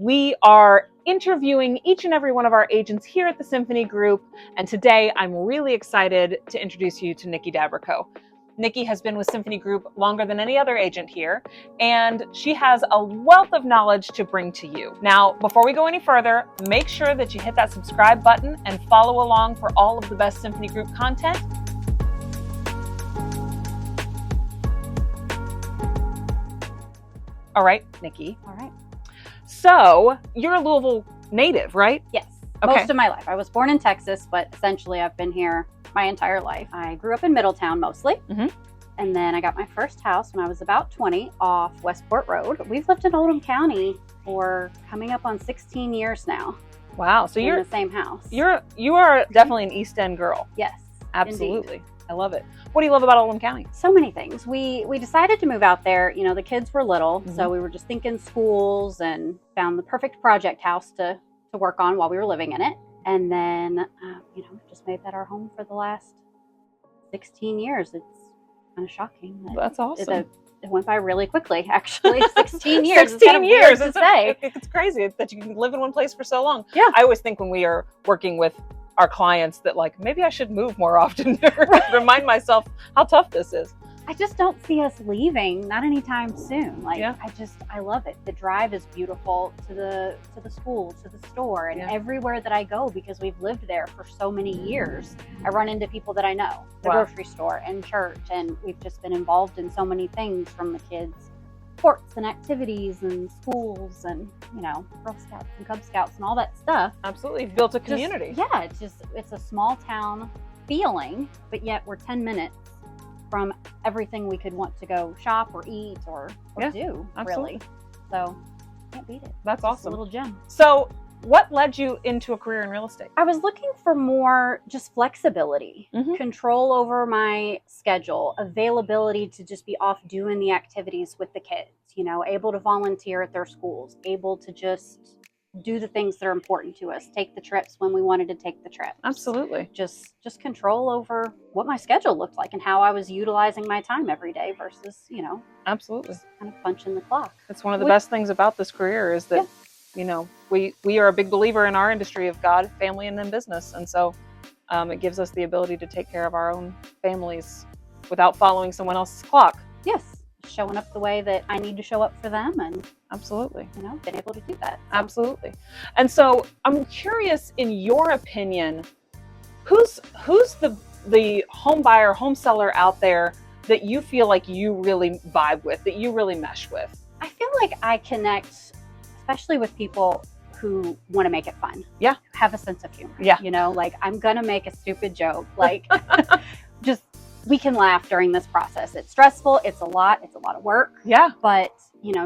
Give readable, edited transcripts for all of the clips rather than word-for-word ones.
We are interviewing each and every one of our agents here at the Symphony Group, and today I'm really excited to introduce you to Nikki Daberko. Nikki has been with Symphony Group longer than any other agent here, and she has a wealth of knowledge to bring to you. Now, before we go any further, make sure that you hit that subscribe button and follow along for all of the best Symphony Group content. All right, Nikki. All right. So you're a Louisville native, right? Yes. Okay. Most of my life. I was born in Texas, but essentially I've been here my entire life. I grew up in Middletown mostly. Mm-hmm. And then I got my first house when I was about 20 off Westport Road. We've lived in Oldham County for coming up on 16 years now. Wow. So you're in the same house. You are definitely an East End girl. Yes. Absolutely. Indeed. I love it. What do you love about Oldham County? So many things. We decided to move out there. You know, the kids were little, Mm-hmm. so we were just thinking schools and found the perfect project house to work on while we were living in it. And then, just made that our home for the last 16 years. It's kind of shocking. That's awesome. It went by really quickly, actually. 16 years. 16 years. It's crazy that you can live in one place for so long. Yeah. I always think when we are working with our clients that maybe I should move more often to remind myself how tough this is. I just don't see us leaving, not anytime soon. Yeah. I love it. The drive is beautiful to the school, to the store, and everywhere that I go, because we've lived there for so many years. I run into people that I know, the grocery store and church, and we've just been involved in so many things, from the kids' sports and activities and schools and, Girl Scouts and Cub Scouts and all that stuff. Absolutely. You've built a community. It's a small town feeling, but yet we're 10 minutes from everything we could want to go shop or eat or do, absolutely. really. So, can't beat it. That's awesome. A little gem. So, what led you into a career in real estate? I was looking for more just flexibility, Mm-hmm. control over my schedule, availability to just be off doing the activities with the kids, able to volunteer at their schools, able to just do the things that are important to us, take the trips when we wanted to take the trips. Absolutely. Just control over what my schedule looked like and how I was utilizing my time every day versus, Absolutely. just kind of punching the clock. That's one of the best things about this career is that, we are a big believer in our industry of God, family, and then business. And so it gives us the ability to take care of our own families without following someone else's clock. Yes. Showing up the way that I need to show up for them, and absolutely, been able to do that. So. Absolutely. And so I'm curious, in your opinion, who's the home buyer, home seller out there that you feel like you really vibe with, that you really mesh with? I feel like I connect, especially with people who want to make it fun. Yeah. Have a sense of humor. Yeah. I'm gonna make a stupid joke. Just we can laugh during this process. It's stressful. It's a lot of work. Yeah. But,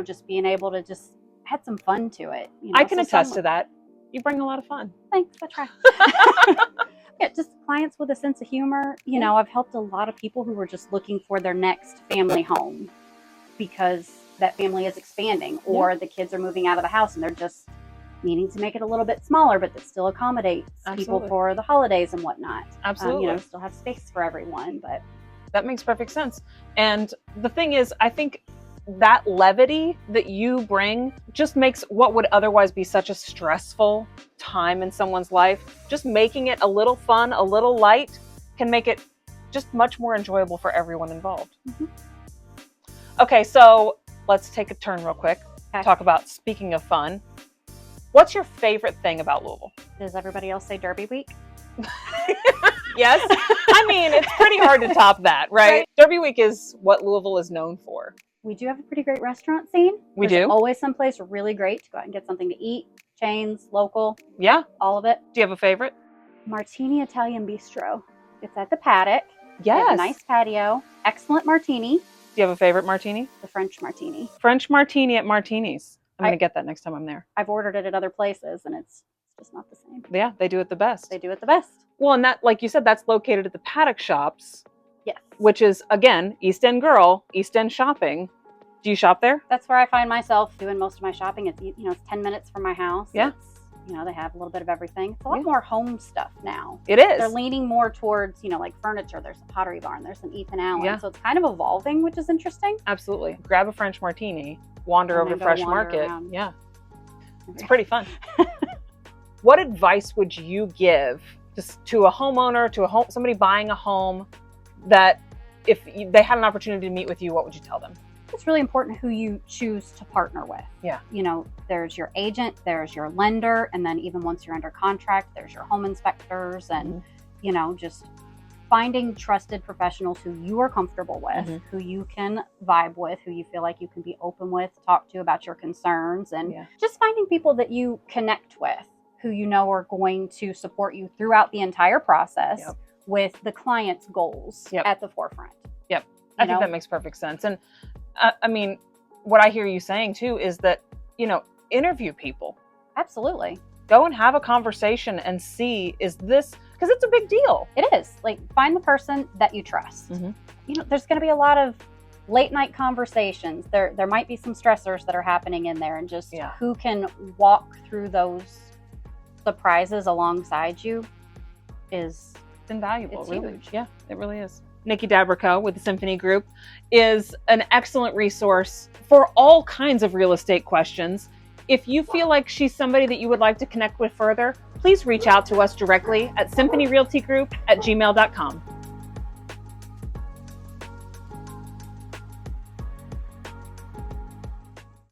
just being able to just add some fun to it. I can attest to that. You bring a lot of fun. Thanks. I try. Yeah, just clients with a sense of humor. I've helped a lot of people who were just looking for their next family home because that family is expanding, or the kids are moving out of the house and they're just needing to make it a little bit smaller, but that still accommodates people for the holidays and whatnot. Absolutely. Still have space for everyone, but that makes perfect sense. And the thing is, I think that levity that you bring just makes what would otherwise be such a stressful time in someone's life, just making it a little fun, a little light, can make it just much more enjoyable for everyone involved. Mm-hmm. Okay, so let's take a turn real quick. Okay. Talk about, speaking of fun, what's your favorite thing about Louisville? Does everybody else say Derby Week? Yes. I mean, it's pretty hard to top that, right? Derby Week is what Louisville is known for. We do have a pretty great restaurant scene. We There's do. Always someplace really great to go out and get something to eat. Chains, local. Yeah. All of it. Do you have a favorite? Martini Italian Bistro. It's at the Paddock. Yes. They have a nice patio. Excellent martini. Do you have a favorite martini? The French martini. French martini at Martini's. I'm going to get that next time I'm there. I've ordered it at other places and it's just not the same. Yeah, they do it the best. They do it the best. Well, and that, like you said, that's located at the Paddock Shops. Yes. Which is, again, East End girl, East End shopping. Do you shop there? That's where I find myself doing most of my shopping. It's, it's 10 minutes from my house. Yeah. They have a little bit of everything. It's a lot more home stuff now. It is. They're leaning more towards, like furniture. There's a Pottery Barn. There's an Ethan Allen. Yeah. So it's kind of evolving, which is interesting. Absolutely. Grab a French martini, wander over Fresh Market. Around. Yeah. It's pretty fun. What advice would you give to a homeowner, to somebody buying a home, that if they had an opportunity to meet with you, what would you tell them? It's really important who you choose to partner with. Yeah. There's your agent, there's your lender, and then even once you're under contract, there's your home inspectors, and just finding trusted professionals who you are comfortable with, who you can vibe with, who you feel like you can be open with, talk to about your concerns, and just finding people that you connect with, who you know are going to support you throughout the entire process with the client's goals at the forefront. Yep. I think that makes perfect sense. And I mean, what I hear you saying too is that, interview people. Absolutely. Go and have a conversation and see, is this, because it's a big deal. It is. Like, find the person that you trust. There's going to be a lot of late night conversations. There might be some stressors that are happening in there, and just who can walk through those surprises alongside you is invaluable. It's really huge. Yeah, it really is. Nikki Daberko with the Symphony Group is an excellent resource for all kinds of real estate questions. If you feel like she's somebody that you would like to connect with further, please reach out to us directly at symphonyrealtygroup@gmail.com.